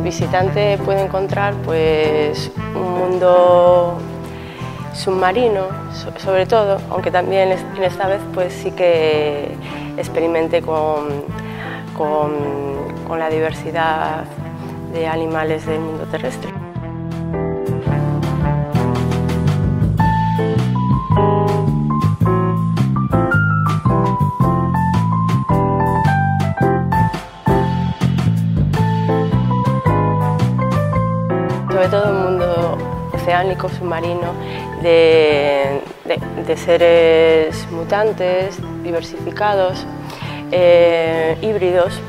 visitante puede encontrar pues un mundo submarino, sobre todo, aunque también en esta vez pues sí que experimente con la diversidad de animales del mundo terrestre. Sobre todo un mundo oceánico, submarino, de seres mutantes, diversificados, híbridos,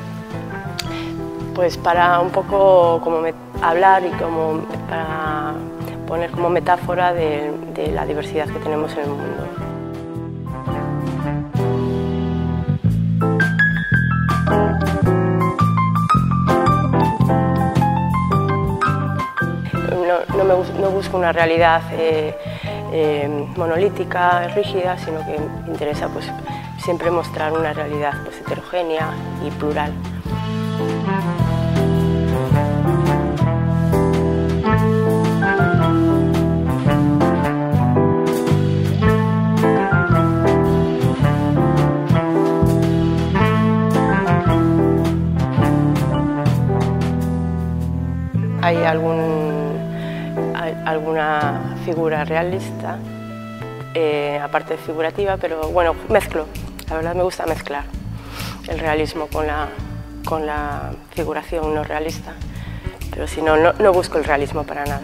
pues para un poco como hablar y como para poner como metáfora de la diversidad que tenemos en el mundo. No busco una realidad monolítica, rígida, sino que me interesa pues, siempre mostrar una realidad pues, heterogénea y plural. Hay alguna figura realista, aparte de figurativa, pero bueno, mezclo. La verdad me gusta mezclar el realismo con la figuración no realista, pero si no, no busco el realismo para nada.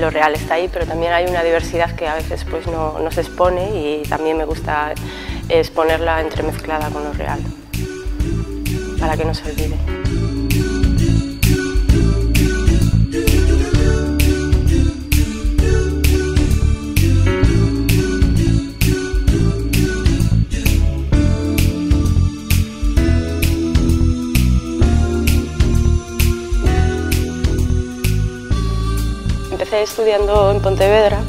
Lo real está ahí, pero también hay una diversidad que a veces pues, no se expone y también me gusta exponerla entremezclada con lo real, para que no se olvide. Empecé estudiando en Pontevedra,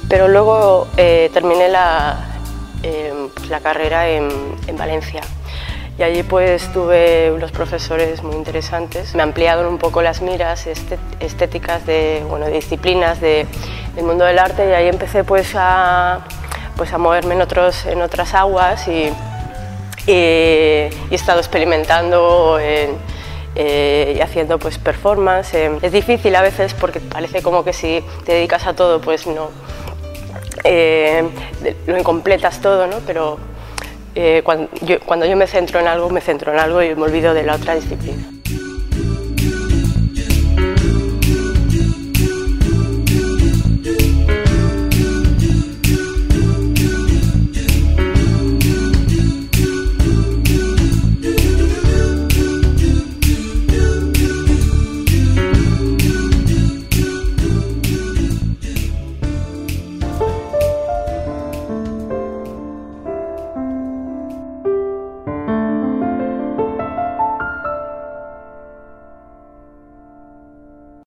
pero luego terminé la carrera en Valencia y allí pues tuve unos profesores muy interesantes. Me ampliaron un poco las miras estéticas de disciplinas del mundo del arte y ahí empecé pues a moverme en otras aguas y he estado experimentando y haciendo pues performance. Es difícil a veces porque parece como que si te dedicas a todo pues no lo incompletas todo, ¿no? Pero cuando yo me centro en algo y me olvido de la otra disciplina.